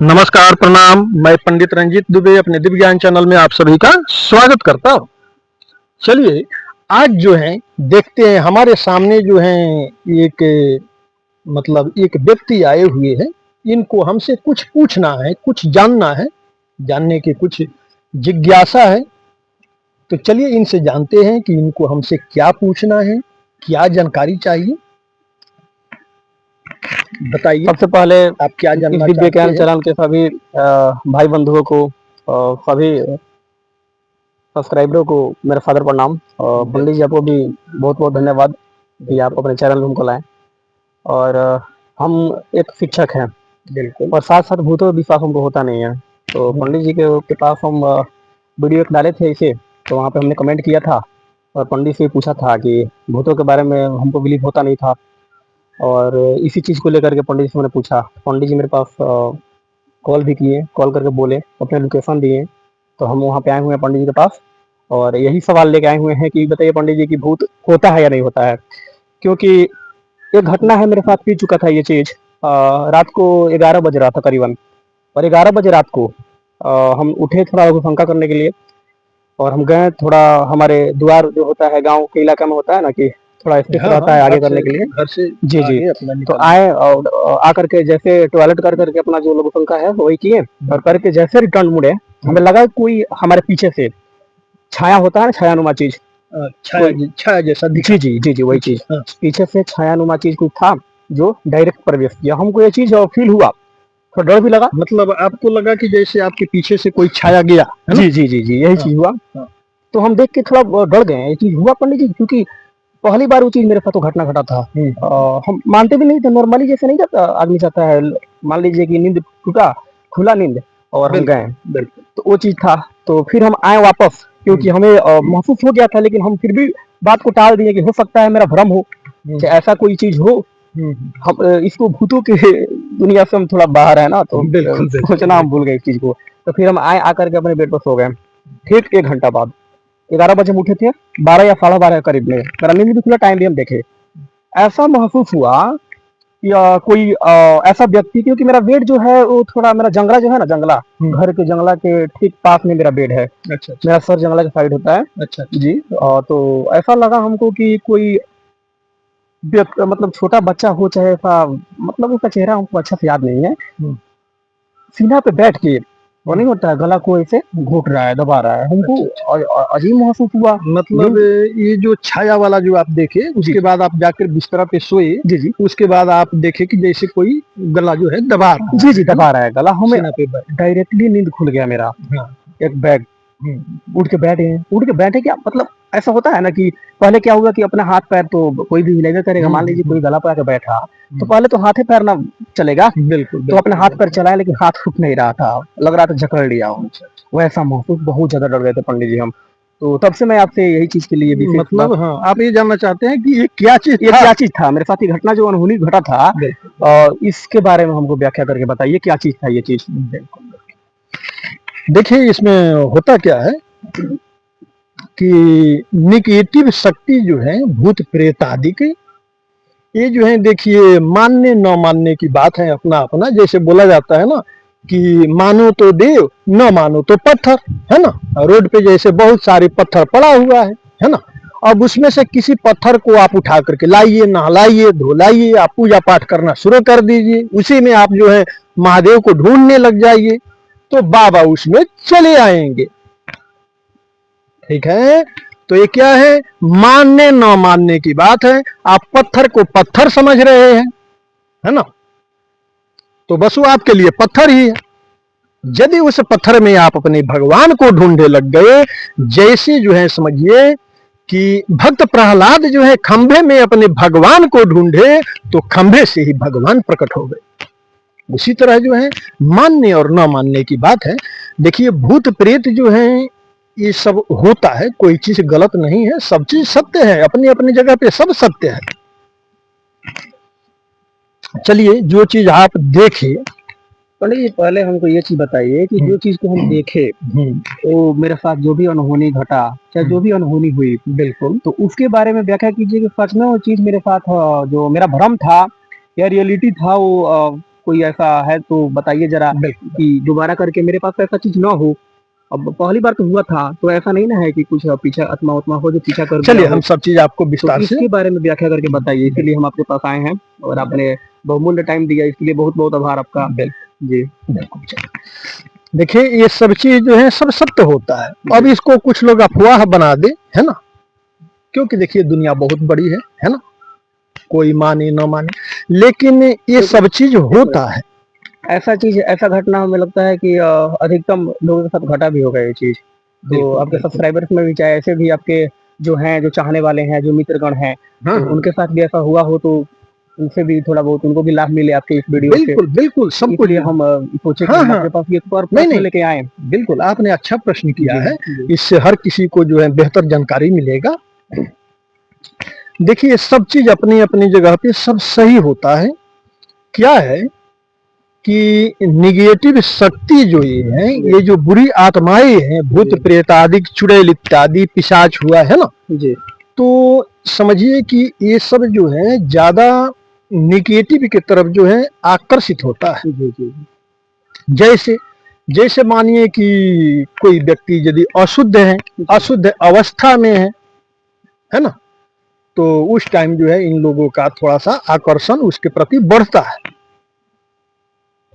नमस्कार, प्रणाम। मैं पंडित रंजीत दुबे अपने दिव्य ज्ञान चैनल में आप सभी का स्वागत करता हूँ। चलिए, आज जो है देखते हैं हमारे सामने जो है एक एक व्यक्ति आए हुए हैं। इनको हमसे कुछ पूछना है, कुछ जानना है, जानने की कुछ जिज्ञासा है। तो चलिए इनसे जानते हैं कि इनको हमसे क्या पूछना है, क्या जानकारी चाहिए। बताइए, सबसे पहले आप क्या जानना दिव्य चाहते ज्ञान हैं? चैनल के सभी भाई बंधुओं को सभी सब्सक्राइबरों को मेरा सादर प्रणाम। पंडित जी आपको भी बहुत बहुत धन्यवाद कि आप अपने चैनल में हमको लाएं। और हम एक शिक्षक हैं, बिल्कुल। और साथ साथ भूतों विश्वास हमको होता नहीं है। तो पंडित जी के पास हम वीडियो एक डाले थे इसे, तो वहाँ पे हमने कमेंट किया था और पंडित से पूछा था कि भूतों के बारे में हमको बिलीव होता नहीं था। और इसी चीज़ को लेकर के पंडित जी से मैंने पूछा। पंडित जी मेरे पास कॉल भी किए, कॉल करके बोले, अपने लोकेशन दिए। तो हम वहाँ पे आए हुए हैं पंडित जी के पास, और यही सवाल लेके आए हुए हैं कि बताइए पंडित जी कि भूत होता है या नहीं होता है। क्योंकि एक घटना है, मेरे साथ भी चुका था ये चीज़। रात को 11 बज रहा था करीबन, और 11 बजे रात को हम उठे थोड़ा लघुशंका करने के लिए, और हम गए थोड़ा। हमारे द्वार जो होता है गांव के इलाका में होता है ना कि थोड़ा स्पेस हाँ रहता हाँ, है आगे करने के लिए। घर से जी जी। आगे अपना तो निकलना। आए और आकर के जैसे टॉयलेट कर करके अपना जो लघुशंका है वही किए, और करके जैसे रिटर्न मुड़े, हमें लगा कोई हमारे पीछे से छाया होता है ना, छायानुमा चीज कोई। छाया जैसा दिखा। जी जी जी जी, वही पीछे, चीज। हाँ। पीछे से छायानुमा चीज कुछ था जो डायरेक्ट प्रवेश किया। हमको ये चीज फील हुआ, थोड़ा डर भी लगा। मतलब आपको लगा कि जैसे आपके पीछे से कोई छाया गया है ना? जी जी जी जी, यही हाँ चीज हुआ। हाँ। तो हम देख के थोड़ा डर गए, ये चीज हुआ पंडित जी, क्योंकि पहली बार वो चीज मेरे साथ तो घटना घटा था। हम मानते भी नहीं थे, नॉर्मली जैसे नहीं जाता आदमी चाहता है, मान लीजिए कि नींद टूटा, खुला नींद, और हम गए। बिल्कुल बिल्कुल। तो वो चीज था। तो फिर हम आए वापस, क्योंकि हमें महसूस हो गया था, लेकिन हम फिर भी बात को टाल दिए कि हो सकता है मेरा भ्रम हो, कि ऐसा कोई चीज हो। हम इसको भूतों के दुनिया से हम थोड़ा बाहर है ना, तो बिल्कुल बिल्कुल सोचना हम भूल गए इस चीज को। तो फिर हम आए, आकर के अपने बेड पर सो गए। ठीक 1 घंटा बाद, 11 बजे हम उठे थे, 12 या 12:30 के करीब में मेरा नींद भी खुला, टाइम भी हम देखे। ऐसा महसूस हुआ या कोई ऐसा व्यक्ति, क्योंकि मेरा बेड जो है वो थोड़ा, मेरा जंगला जो है ना, जंगला घर के जंगला के ठीक पास में मेरा बेड है। अच्छा मेरा सर जंगला के साइड होता है। अच्छा जी। तो ऐसा लगा हमको कि कोई मतलब छोटा बच्चा हो, चाहे ऐसा, मतलब उसका चेहरा हमको अच्छा से याद नहीं है, सीना पे बैठ के, वो नहीं होता है गला को ऐसे घोट रहा है, दबा रहा है। हमको अजीब महसूस हुआ। मतलब ये जो छाया वाला जो आप देखे, उसके बाद आप जाकर बिस्तरा पे सोए। जी जी उसके बाद आप देखे कि जैसे कोई गला जो है दबा रहा है। जी जी, दबा रहा है गला हमें। सीना पे बैठ। डायरेक्टली नींद खुल गया मेरा। हाँ। एक बैग उठ के बैठे, उठ के बैठे क्या मतलब, ऐसा होता है ना कि पहले क्या हुआ कि अपना हाथ पैर तो कोई भी हिलेगा करेगा। मान लीजिए कोई गला पे आके बैठा, तो पहले तो हाथे पैर ना चलेगा, बिल्कुल तो अपने हाथ पैर चलाए, लेकिन हाथ रुक नहीं रहा था, लग रहा था जकड़ लिया हो। वैसा महसूस, बहुत ज्यादा डर गए थे पंडित जी हम। तो तब से मैं आपसे यही चीज के लिए विशेष मतलब हाँ, आप ये जानना चाहते हैं कि ये क्या चीज ये था? क्या चीज था मेरे साथ, ये घटना जो अनहोनी घटा था, और इसके बारे में हमको व्याख्या करके बताइए क्या चीज था ये चीज। देखिए, इसमें होता क्या है कि निगेटिव शक्ति जो है, भूत प्रेत आदि की, ये जो है देखिए, मानने न मानने की बात है अपना अपना। जैसे बोला जाता है ना कि मानो तो देव, न मानो तो पत्थर, है ना। रोड पे जैसे बहुत सारे पत्थर पड़ा हुआ है ना। अब उसमें से किसी पत्थर को आप उठा करके लाइए, नहलाइए, धोलाइए, आप पूजा पाठ करना शुरू कर दीजिए। उसी में आप जो है महादेव को ढूंढने लग जाइए, तो बाबा उसमें चले आएंगे। ठीक है। तो ये क्या है, मानने न मानने की बात है। आप पत्थर को पत्थर समझ रहे हैं, है ना, तो बस वो आपके लिए पत्थर ही है। यदि उस पत्थर में आप अपने भगवान को ढूंढने लग गए, जैसे जो है समझिए कि भक्त प्रहलाद जो है खंभे में अपने भगवान को ढूंढे, तो खंभे से ही भगवान प्रकट हो गए। उसी तरह जो है मानने और न मानने की बात है। देखिए, भूत प्रेत जो है ये सब होता है, कोई चीज गलत नहीं है, सब चीज सत्य है, अपनी अपनी जगह पे सब सत्य है। चलिए, जो चीज आप देखे, पंडित जी पहले हमको ये चीज बताइए कि जो चीज को हम देखे, तो मेरे साथ जो भी अनहोनी घटा, चाहे जो भी अनहोनी हुई, बिल्कुल, तो उसके बारे में व्याख्या कीजिए कि सच में वो चीज मेरे साथ जो मेरा भ्रम था या रियलिटी था, वो कोई ऐसा है तो बताइए जरा बिल्कुल कि दोबारा करके मेरे पास ऐसा चीज ना हो। अब पहली बार तो हुआ था, तो ऐसा नहीं ना है कि कुछ पीछा आत्मा उत्मा हो जो पीछा कर दिया चलिए हो। हम सब चीज आपको तो विस्तार से इसके बारे में व्याख्या करके बताइए, इसीलिए हम आपके पास आए हैं और आपने बहुमूल्य टाइम दिया, इसलिए बहुत बहुत आभार आपका। जी बिल्कुल देखिए, ये सब चीज जो है सब सत्य होता है। अब इसको कुछ लोग अफवाह बना दे, है ना, क्योंकि देखिए दुनिया बहुत बड़ी है ना, कोई माने न माने, लेकिन ये सब चीज होता है। ऐसा चीज, ऐसा घटना हमें लगता है कि अधिकतम लोगों के साथ घटा भी होगा ये चीज। तो बिल्कुल, आपके बिल्कुल। सब्सक्राइबर्स में भी, चाहे ऐसे भी आपके जो हैं, जो चाहने वाले हैं, जो मित्रगण हैं, हाँ, तो हाँ। उनके साथ भी ऐसा हुआ हो तो उनसे भी थोड़ा बहुत उनको भी लाभ मिले आपके इस वीडियो से। बिल्कुल, बिल्कुल, सब कुछ। इसलिए हम सोचे कि हाँ, हम हाँ। आपके पास ये पर नहीं, प्रश्न नहीं, लेके आए। बिल्कुल आपने अच्छा प्रश्न किया जी, है। जी, इससे हर किसी को जो है बेहतर जानकारी मिलेगा। देखिए, सब चीज अपनी-अपनी जगह पे सब सही होता है। क्या है कि नेगेटिव शक्ति जो ये है, ये जो बुरी आत्माएँ हैं, भूत प्रेत आदि, चुड़ैल इत्यादि, पिशाच हुआ, है ना? जी, तो समझिए कि ये सब जो है ज़्यादा नेगेटिव की तरफ जो है आकर्षित होता है। जी, जी, जैसे जैसे मानिए कि कोई व्यक्ति यदि अशुद्ध है, अशुद्ध अवस्था में है ना? तो उस टाइम जो है इन लोगों का थोड़ा-सा आकर्षण उसके प्रति बढ़ता है।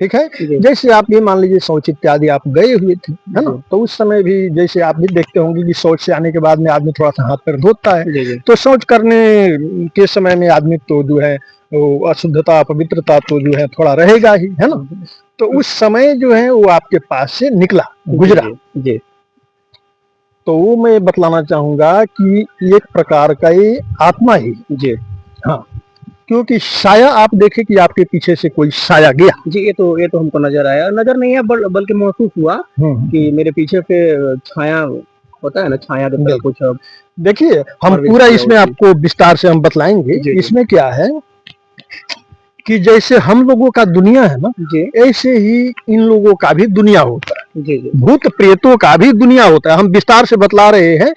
ठीक है? जी, जैसे आप ये मान लीजिए शौच इत्यादि आप गए हुए थे, है ना? जी, तो उस समय भी जैसे आप भी देखते होंगे कि शौच से आने के बाद में आदमी थोड़ा-सा हाथ-पैर धोता है। जी, जी, तो शौच करने के समय में आदमी तो जो है वो अशुद्धता, अपवित्रता तो जो है थोड़ा रहेगा ही, है ना? तो उस समय जो है वो आपके पास से निकला, गुज़रा। जी, जी, तो वो मैं बतलाना चाहूँगा कि एक प्रकार का ये आत्मा ही, जी, हाँ, क्योंकि साया आप देखें कि आपके पीछे से कोई साया गया। जी, ये तो हमको नज़र आया। नज़र नहीं है बल्कि महसूस हुआ हुँ, कि मेरे पीछे से छाया होता है ना, छाया की तरह बिल्कुल। कुछ देखिए, हम प्रवेश पूरा किया इसमें उसमें। आपको विस्तार से हम बतलाएँगे। जी, जी, इसमें क्या है कि जैसे हम लोगों का दुनिया है ना, जी, ऐसे ही इन लोगों का भी दुनिया होता है। जी, जी, भूत प्रेतों का भी दुनिया होता है। हम विस्तार से बतला रहे हैं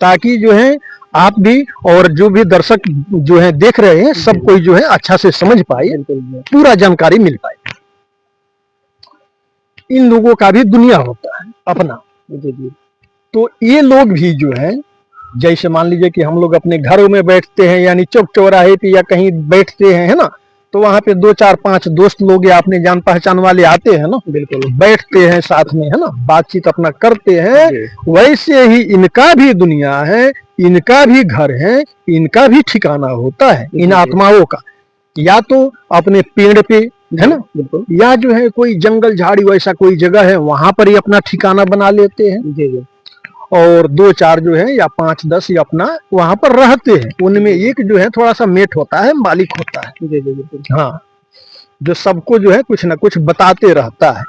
ताकि जो है आप भी और जो भी दर्शक जो है देख रहे हैं, सब कोई जो है अच्छा से समझ पाए, बिल्कुल, पूरा जानकारी मिल पाए। इन लोगों का भी दुनिया होता है अपना। जी, जी, तो ये लोग भी जो है, जैसे मान लीजिए कि हम लोग अपने घरों में बैठते हैं, यानी चौक चौराहे पे या कहीं बैठते हैं, है ना? तो वहाँ पे 2 4 5 दोस्त लोग या अपने जान पहचान वाले आते हैं ना, बिल्कुल, बैठते हैं साथ में, है ना? बातचीत अपना करते हैं। जी, वैसे ही इनका भी दुनिया है, इनका भी घर है, इनका भी ठिकाना होता है इन जी, आत्माओं का। या तो अपने पेड़ पे, है ना? बिल्कुल, या जो है कोई जंगल झाड़ी वैसा कोई जगह है, वहाँ पर ही अपना ठिकाना बना लेते हैं। जी, जी, और 2 4 जो है या 5 10 या अपना वहाँ पर रहते हैं। उनमें एक जो है थोड़ा-सा मेट होता है, मालिक होता है। जी, जी, बिल्कुल, हाँ, जो सबको जो है कुछ न कुछ बताते रहता है।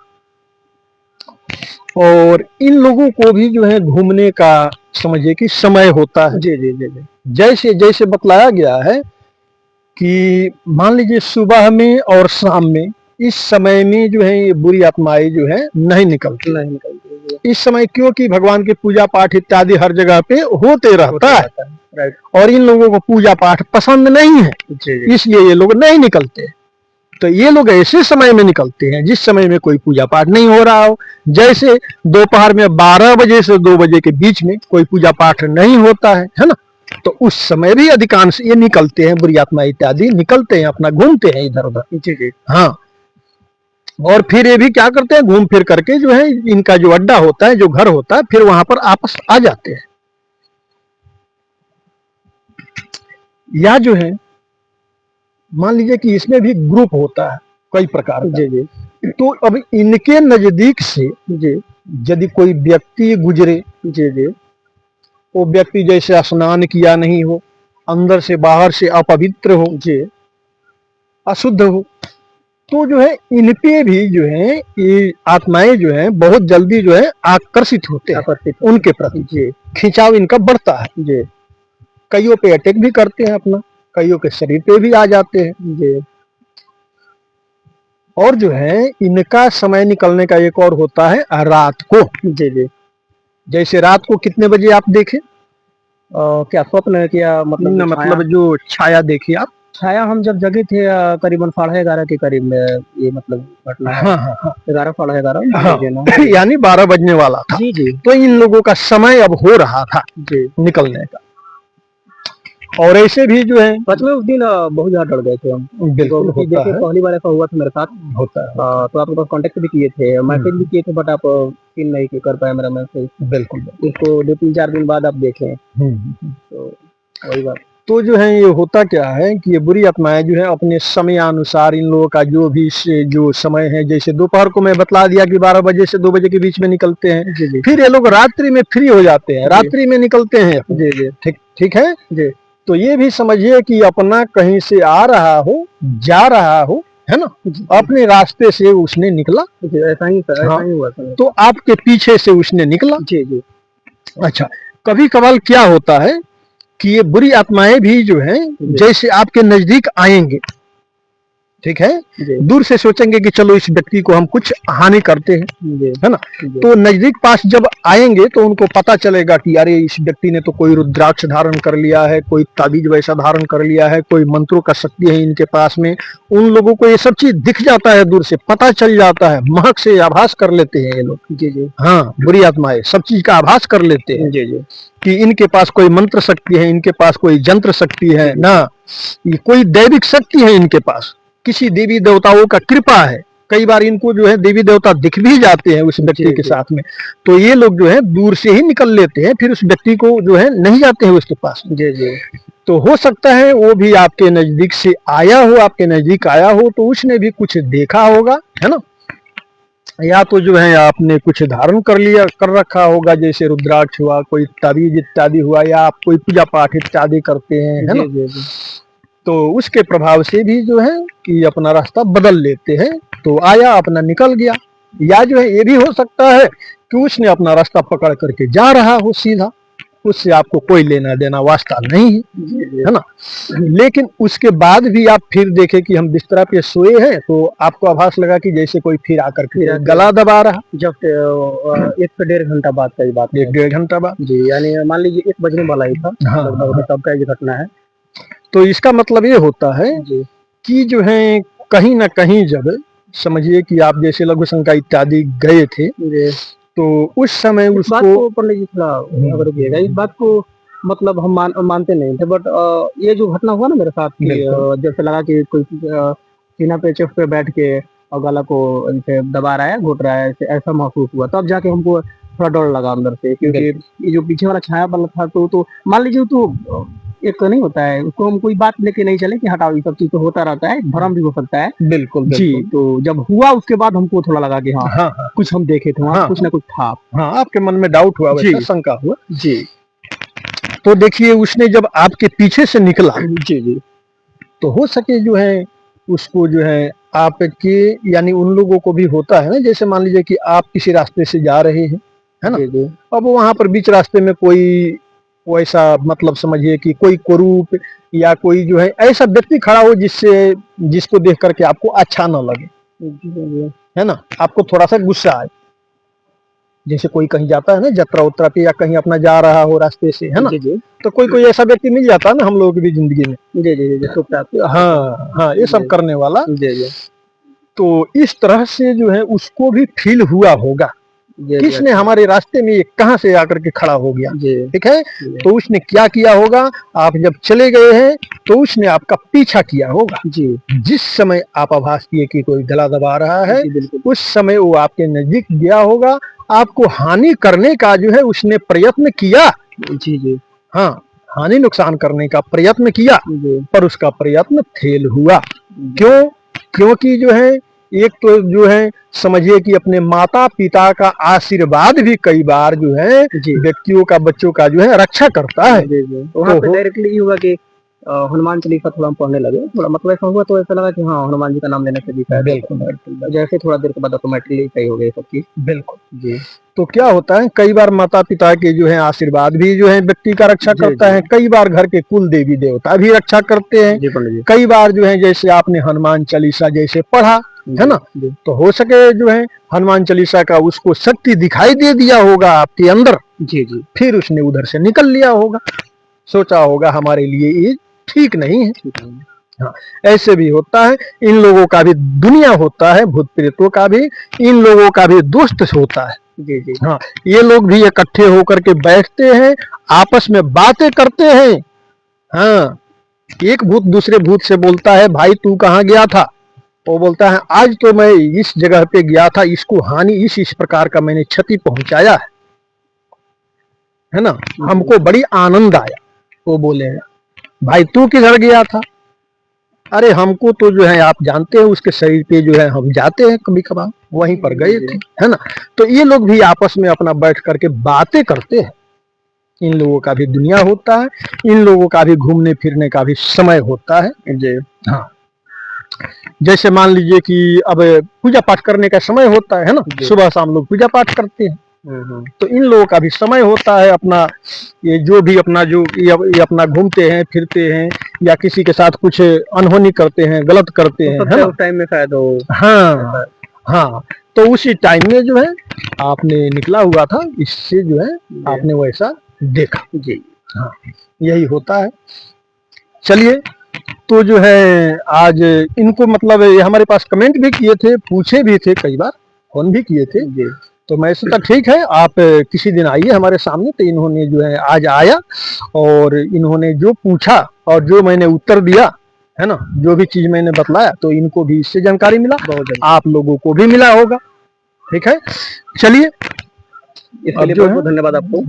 और इन लोगों को भी जो है घूमने का समझिए कि समय होता है। जी, जी, जी, जी, जैसे बतलाया गया है कि मान लीजिए सुबह में और शाम में, इस समय में जो है ये बुरी आत्माएँ जो है नहीं निकलती। नहीं निकलती है, इस समय क्योंकि भगवान के पूजा पाठ इत्यादि हर जगह पे होते रहता है। राइट, और इन लोगों को पूजा पाठ पसंद नहीं है, जी, जी, इसलिए ये लोग नहीं निकलते। तो ये लोग ऐसे समय में निकलते हैं जिस समय में कोई पूजा पाठ नहीं हो रहा हो। जैसे दोपहर में 12 बजे से 2 बजे के बीच में कोई पूजा पाठ नहीं होता है ना? तो उस समय भी अधिकांश ये निकलते हैं, बुरी आत्मा इत्यादि निकलते हैं, अपना घूमते हैं इधर-उधर। जी, जी, हाँ, और फिर ये भी क्या करते हैं, घूम फिर करके जो है इनका जो अड्डा होता है, जो घर होता है, फिर वहां पर आपस आ जाते हैं। या जो है मान लीजिए कि इसमें भी ग्रुप होता है कई प्रकार का। जी, जी, तो अब इनके नजदीक से जी, यदि कोई व्यक्ति गुजरे, जी, जी, वो व्यक्ति जैसे स्नान किया नहीं हो, अंदर से बाहर से अपवित्र हो, जी, अशुद्ध हो, तो जो है इन पे भी जो है ये आत्माएं जो है बहुत जल्दी जो है आकर्षित होते हैं आकर्षित, उनके प्रति। जी, खिंचाव इनका बढ़ता है। जी, कईयों पे अटैक भी करते हैं अपना, कईयों के शरीर पे भी आ जाते हैं। जी, और जो है इनका समय निकलने का एक और होता है रात को। जी, जी, जैसे रात को कितने बजे आप देखें, क्या स्वप्न है, क्या मतलब न जो छाया? मतलब जो छाया देखिए आप, छाया हम जब जगे थे करीबन 11:30 के करीब में ये मतलब घटना है। हाँ हाँ हाँ 11 11:30 हाँ बजे ना। यानी 12 बजने वाला था। जी जी तो इन लोगों का समय अब हो रहा था जी। निकलने का। और ऐसे भी जो है सच में उस दिन बहुत ज्यादा डर गए थे हम। बिल्कुल क्योंकि होता देखिए है, पहली बार ऐसा हुआ था मेरे साथ। होता है, तो आपके पास कांटेक्ट भी किए थे, मैसेज भी किए थे, बट आप सीन नहीं कर पाए मेरा मैसेज। बिल्कुल। इसको 2-3-4 दिन बाद आप देखें हम्म। तो वही बात। तो जो है ये होता क्या है कि ये बुरी आत्माएं जो है अपने समयानुसार इन लोगों का जो भी जो समय है, जैसे दोपहर को मैं बतला दिया कि 12 बजे से 2 बजे के बीच में निकलते हैं, जी जी फिर ये लोग रात्रि में फ्री हो जाते हैं, जी। रात्रि में निकलते हैं। जी जी ठीक ठीक है जी तो ये भी समझिए कि अपना कहीं से आ रहा हो, जा रहा हो, है ना, जी अपने रास्ते से उसने निकला। जी, ऐसा ही हाँ, हुआ था। तो आपके पीछे से उसने निकला। जी जी अच्छा, कभी कभार क्या होता है कि ये बुरी आत्माएं भी जो हैं जी जैसे आपके नजदीक आएंगे, ठीक है, जी दूर से सोचेंगे कि चलो इस व्यक्ति को हम कुछ हानि करते हैं, जी है ना, जी तो नजदीक पास जब आएंगे तो उनको पता चलेगा कि अरे इस व्यक्ति ने तो कोई रुद्राक्ष धारण कर लिया है, कोई ताबीज वैसा धारण कर लिया है, कोई मंत्रों का शक्ति है इनके पास में। उन लोगों को ये सब चीज दिख जाता है, दूर से पता चल जाता है, महक से आभास कर लेते हैं ये लोग। जी जी हाँ, बुरी आत्माएं सब चीज का आभास कर लेते हैं जी जी कि इनके पास कोई मंत्र शक्ति है, इनके पास कोई जंत्र शक्ति है ना, ये कोई दैविक शक्ति है इनके पास, किसी देवी देवताओं का कृपा है। कई बार इनको जो है देवी देवता दिख भी जाते हैं उस व्यक्ति जी के जी साथ में, तो ये लोग जो है दूर से ही निकल लेते हैं, फिर उस व्यक्ति को जो है नहीं जाते हैं उसके पास। जी जी तो हो सकता है वो भी आपके नजदीक से आया हो, आपके नजदीक आया हो तो उसने भी कुछ देखा होगा, है ना, या तो जो है आपने कुछ धारण कर लिया, कर रखा होगा, जैसे रुद्राक्ष हुआ, कोई ताबीज इत्यादि हुआ, या आप कोई पूजा पाठ इत्यादि करते हैं, है ना, जी जी तो उसके प्रभाव से भी जो है कि अपना रास्ता बदल लेते हैं। तो आया अपना निकल गया, या जो है ये भी हो सकता है कि उसने अपना रास्ता पकड़ करके जा रहा हो सीधा, उससे आपको कोई लेना देना वास्ता नहीं है, है ना, लेकिन उसके बाद भी आप फिर देखें कि हम बिस्तरा पे सोए हैं तो आपको आभास लगा कि जैसे कोई फिर आकर के गला दबा रहा। जब 1 से 1.5 घंटा बाद का ये बात है। 1-1.5 घंटा बाद। जी, यानी मान लीजिए 1 बजने वाला ही था हाँ, लगभग, तब का ये घटना है। तो इसका मतलब ये होता है जी कि जो है कहीं ना कहीं जब समझिए कि आप जैसे लघु शंका इत्यादि गए थे जी। तो उस समय इस बात उसको को पंडित जी थोड़ा अगर रुकिएगा, इस बात को मतलब हम मानते नहीं थे, बट ये जो घटना हुआ ना मेरे साथ कि बिल्कुल। जैसे लगा कि कोई सीना पे चेस्ट पे बैठ के और गला को ऐसे दबा रहा है, घुट रहा है, ऐसा महसूस हुआ। तब जाके हमको थोड़ा डर लगा अंदर से, क्योंकि ये जो पीछे वाला छाया वाला था तो मान लीजिए तो एक नहीं होता है, उसको हम कोई बात लेके नहीं चले कि हटाओ, ये सब चीज तो होता रहता है, भ्रम भी हो सकता है। बिल्कुल जी, बिल्कुल। तो जब हुआ उसके बाद हमको थोड़ा लगा कि हाँ हाँ हाँ कुछ हम देखे थे वहाँ, हाँ कुछ ना कुछ था। हाँ, आपके मन में डाउट हुआ, वैसा जी शंका हुआ। जी तो देखिए उसने जब आपके पीछे से निकला जी जी तो हो सके जो है उसको जो है आपके यानी उन लोगों को भी होता है ना, जैसे मान लीजिए कि आप किसी रास्ते से जा रहे हैं, है ना, जी जी अब वहां पर बीच रास्ते में कोई वैसा मतलब समझिए कि कोई कुरूप या कोई जो है ऐसा व्यक्ति खड़ा हो जिससे जिसको देख करके आपको अच्छा ना लगे, जी है ना, आपको थोड़ा सा गुस्सा आए, जैसे कोई कहीं जाता है ना यात्रा उत्रा पे या कहीं अपना जा रहा हो रास्ते से, है ना, जी जी तो कोई कोई ऐसा व्यक्ति मिल जाता है ना हम लोगों की भी जिंदगी में। जी जी जी हाँ हाँ, ये सब करने वाला। जी जी तो इस तरह से जो है उसको भी फील हुआ होगा जी किसने हमारे रास्ते में ये कहां से आकर के खड़ा हो गया, जी ठीक है, तो उसने क्या किया होगा, आप जब चले गए हैं तो उसने आपका पीछा किया होगा। जी जिस समय आप आभास किए कि कोई गला दबा रहा है जी बिल्कुल उस समय वो आपके नजदीक गया होगा, आपको हानि करने का जो है उसने प्रयत्न किया। जी जी हाँ, हानि नुकसान करने का प्रयत्न किया जी पर उसका प्रयत्न फेल हुआ। क्यों? क्योंकि जो है एक तो जो है समझिए कि अपने माता पिता का आशीर्वाद भी कई बार जो है जी व्यक्तियों का बच्चों का जो है रक्षा करता है। जी जी वहाँ पे डायरेक्टली ये हुआ कि हनुमान चालीसा थोड़ा हम पढ़ने लगे, थोड़ा मतलब ऐसा हुआ तो ऐसा लगा कि हाँ हनुमान जी का नाम लेने से भी शायद बिल्कुल बिल्कुल जैसे थोड़ा देर के बाद ऑटोमेटिकली सही हो गई सब चीज। बिल्कुल। जी तो क्या होता है कई बार माता पिता के जो है आशीर्वाद भी जो है व्यक्ति का रक्षा जी, करता जी। है, कई बार घर के कुल देवी देवता भी रक्षा करते हैं, जी पंडित जी कई बार जो है जैसे आपने हनुमान चालीसा जैसे पढ़ा, है ना, जी तो हो सके जो है हनुमान चालीसा का उसको शक्ति दिखाई दे दिया होगा आपके अंदर, जी जी फिर उसने उधर से निकल लिया होगा, सोचा होगा हमारे लिए ये ठीक नहीं है, ठीक है हाँ, ऐसे भी होता है। इन लोगों का भी दुनिया होता है, भूत प्रेतों का भी, इन लोगों का भी दोस्त होता है। जी जी। हाँ, ये लोग भी इकट्ठे होकर के बैठते हैं, आपस में बातें करते हैं। हाँ, एक भूत दूसरे भूत से बोलता है, भाई तू कहाँ गया था? वो बोलता है, आज तो मैं इस जगह पे गया था, इसको हानि इस प्रकार का मैंने क्षति पहुंचाया है ना, हमको बड़ी आनंद आया। वो बोलेगा, भाई तू किधर गया था? अरे हमको तो जो है आप जानते हैं, उसके शरीर पे जो है हम जाते हैं कभी कभार, वहीं पर गए थे, है ना। तो ये लोग भी आपस में अपना बैठ करके बातें करते हैं। इन लोगों का भी दुनिया होता है, इन लोगों का भी घूमने फिरने का भी समय होता है। जी हाँ, जैसे मान लीजिए कि अब पूजा पाठ करने का समय होता है ना, सुबह शाम लोग पूजा पाठ करते हैं। तो इन लोगों का भी समय होता है अपना, ये जो भी अपना जो ये अपना घूमते हैं फिरते हैं, या किसी के साथ कुछ अनहोनी करते हैं, गलत करते हैं, है ना, उस टाइम में शायद हो। हाँ हाँ, तो उसी टाइम में जो है आपने निकला हुआ था, इससे जो है आपने वैसा देखा। जी हाँ, यही होता है। चलिए, तो जो है आज इनको मतलब ये हमारे पास कमेंट भी किए थे, पूछे भी थे, कई बार फोन भी किए थे। जी। तो मैं सोचा ठीक है, आप किसी दिन आइए हमारे सामने। तो इन्होंने जो है आज आया, और इन्होंने जो पूछा और जो मैंने उत्तर दिया है ना, जो भी चीज मैंने बतलाया, तो इनको भी इससे जानकारी मिला, आप लोगों को भी मिला होगा। ठीक है, चलिए, इसके लिए बहुत धन्यवाद आपको।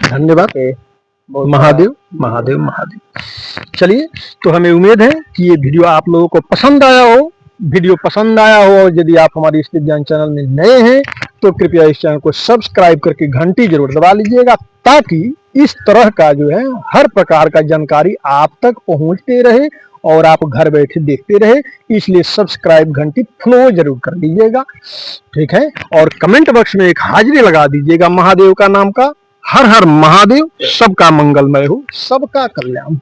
धन्यवाद। महादेव महादेव महादेव। चलिए, तो हमें उम्मीद है कि ये वीडियो आप लोगों को पसंद आया हो। वीडियो पसंद आया हो, और यदि आप हमारे इस ज्ञान चैनल में नए हैं तो कृपया इस चैनल को सब्सक्राइब करके घंटी जरूर दबा लीजिएगा, ताकि इस तरह का जो है हर प्रकार का जानकारी आप तक पहुंचते रहे और आप घर बैठे देखते रहे। इसलिए सब्सक्राइब घंटी फ्लो जरूर कर लीजिएगा। ठीक है, और कमेंट बॉक्स में एक हाजिरी लगा दीजिएगा महादेव का नाम का। हर हर महादेव। सबका मंगलमय हो, सबका कल्याण।